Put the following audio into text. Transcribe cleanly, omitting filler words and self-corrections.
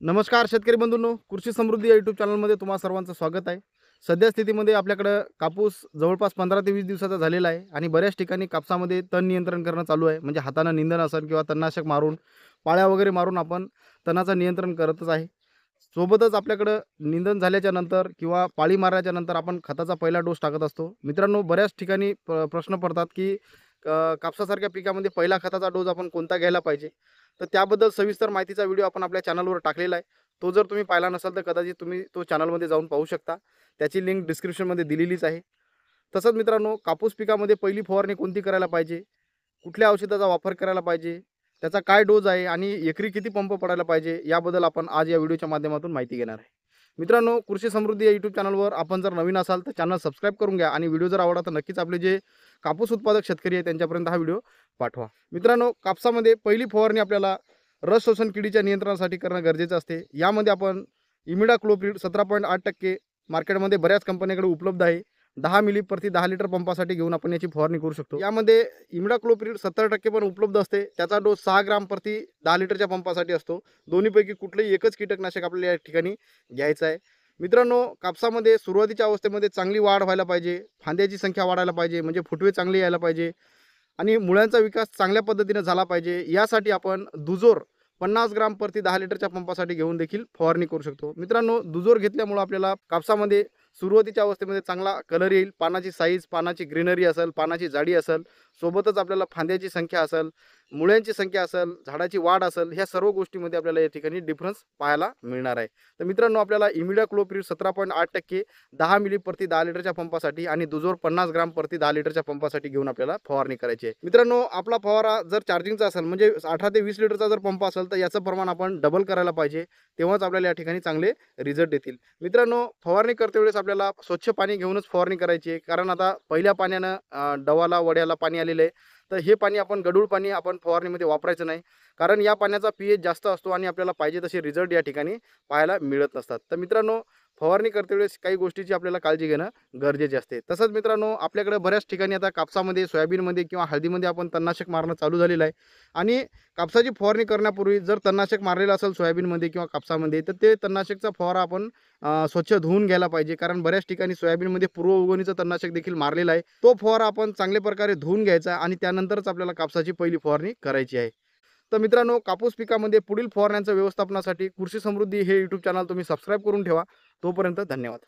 नमस्कार शेतकरी बंधूंनो, कृषी समृद्धी या यूट्यूब चॅनलमध्ये तुम्हा सर्वांचं स्वागत आहे. सध्या स्थितीमध्ये आपल्याकडं कापूस जवळपास 15 ते 20 दिवसाचा झालेला आहे आणि बऱ्याच ठिकाणी कापसामध्ये तण नियंत्रण करणं चालू आहे. म्हणजे हातानं निंदण असेल किंवा तणनाशक मारून, पाळ्या वगैरे मारून आपण तणाचं नियंत्रण करतच आहे. सोबतच आपल्याकडं निंदण झाल्याच्या नंतर किंवा पाळी मारल्याच्या नंतर आपण खताचा पहिला डोस टाकत असतो. मित्रांनो, बऱ्याच ठिकाणी प्रश्न पडतात की कापसासारख्या पिकामध्ये पहिला खताचा डोस आपण कोणता घ्यायला पाहिजे. तर त्याबद्दल सविस्तर माहितीचा व्हिडिओ आपण आपल्या चॅनलवर टाकलेला आहे. तो जर तुम्ही पाहिला नसाल तर कदाचित तुम्ही तो चॅनलमध्ये जाऊन पाहू शकता. त्याची लिंक डिस्क्रिप्शनमध्ये दिलेलीच आहे. तसंच मित्रांनो, कापूस पिकामध्ये पहिली फवारणी कोणती करायला पाहिजे, कुठल्या औषधाचा वापर करायला पाहिजे, त्याचा काय डोज आहे आणि एकरी किती पंप पडायला पाहिजे, याबद्दल आपण आज या व्हिडिओच्या माध्यमातून माहिती घेणार आहे. मित्रांनो, कृषी समृद्धी या यूट्यूब चॅनलवर आपण जर नवीन असाल तर चॅनल सबस्क्राईब करून घ्या आणि व्हिडिओ जर आवडला तर नक्कीच आपले जे कापूस उत्पादक शेतकरी आहे त्यांच्यापर्यंत हा व्हिडिओ पाठवा. मित्रांनो, कापसामध्ये पहिली फवारणी आपल्याला रस शोषण किडीच्या नियंत्रणासाठी करणं गरजेचं असते. यामध्ये आपण इमिडाक्लोप्रिड 17.8% मार्केटमध्ये बऱ्याच कंपन्यांकडे उपलब्ध आहे. 10 मिली प्रति 10 लिटर पंपासाठी घेऊन आपण याची फवारणी करू शकतो. यामध्ये इमिडाक्लोप्रिड 70% पण उपलब्ध असते. त्याचा डोस 6 ग्राम प्रति 10 लिटरच्या पंपासाठी असतो. दोन्हीपैकी कुठलंही एकच कीटकनाशक आपल्याला या ठिकाणी घ्यायचं आहे. मित्रांनो, कापसामध्ये सुरुवातीच्या अवस्थेमध्ये चांगली वाढ व्हायला पाहिजे, फांद्याची संख्या वाढायला पाहिजे, म्हणजे फुटवे चांगले यायला पाहिजे आणि मुळ्यांचा विकास चांगल्या पद्धतीने झाला पाहिजे. यासाठी आपण दुजोर 50 ग्राम प्रति 10 लिटरच्या पंपासाठी घेऊन देखील फवारणी करू शकतो. मित्रांनो, दुजोर घेतल्यामुळं आपल्याला कापसामध्ये सुरुवातीच्या अवस्थेमध्ये चांगला कलर येईल, पानाची साईज, पानाची ग्रीनरी असेल, पानाची जाडी असेल, सोबतच आपल्याला फांद्याची संख्या असेल, मुळ्यांची संख्या असेल, झाडाची वाढ असेल, ह्या सर्व गोष्टींमध्ये आपल्याला या ठिकाणी डिफरन्स पाहायला मिळणार आहे. तर मित्रांनो, आपल्याला इमिडाक्लोप्रिड 17.8% 10 मिली प्रति 10 लिटरच्या पंपासाठी आणि दुजोर 50 ग्राम प्रति 10 लिटरच्या पंपासाठी घेऊन आपल्याला फवारणी करायची आहे. मित्रांनो, आपला फवारा जर चार्जिंगचा असेल, म्हणजे 18 ते 20 लिटरचा जर पंप असेल तर याचं प्रमाण आपण डबल करायला पाहिजे. तेव्हाच आपल्याला या ठिकाणी चांगले रिझल्ट येतील. मित्रांनो, फवारणी करते वेळेस आपल्याला स्वच्छ पाणी घेऊनच फवारणी करायची आहे. कारण आता पहिल्या पाण्यानं डवाला वड्याला पाणी आलेलं आहे. तर हे पाणी आपण गढूळ पाणी आपण फवारणीमध्ये वापरायचं नाही. कारण या पाण्याचा pH जास्त असतो आणि आपल्याला पाहिजे तसे रिझल्ट या ठिकाणी पाहायला मिळत नसतात. तर मित्रांनो, फवारणी करते वेळेस काही गोष्टीची आपल्याला काळजी घेणं गरजेचे असते. तसंच मित्रांनो, आपल्याकडे बऱ्याच ठिकाणी आता कापसामध्ये, सोयाबीनमध्ये किंवा हळदीमध्ये आपण तणनाशक मारणं चालू झालेलं आहे आणि कापसाची फवारणी करण्यापूर्वी जर तणनाशक मारलेलं असेल सोयाबीनमध्ये किंवा कापसामध्ये, तर ते तणनाशकचा फवारा आपण स्वच्छ धुवून घ्यायला पाहिजे. कारण बऱ्याच ठिकाणी सोयाबीनमध्ये पूर्व उगवणीचं तणनाशक देखील मारलेलं आहे. तो फवारा आपण चांगल्या प्रकारे धुवून घ्यायचा आणि त्यानंतरच आपल्याला कापसाची पहिली फवारणी करायची आहे. तर मित्रांनो, कापूस पिकामध्ये पुढील फवारण्यांच्या व्यवस्थापनासाठी कृषी समृद्धी हे यूट्यूब चॅनल तुम्ही सबस्क्राईब करून ठेवा. तोपर्यंत धन्यवाद.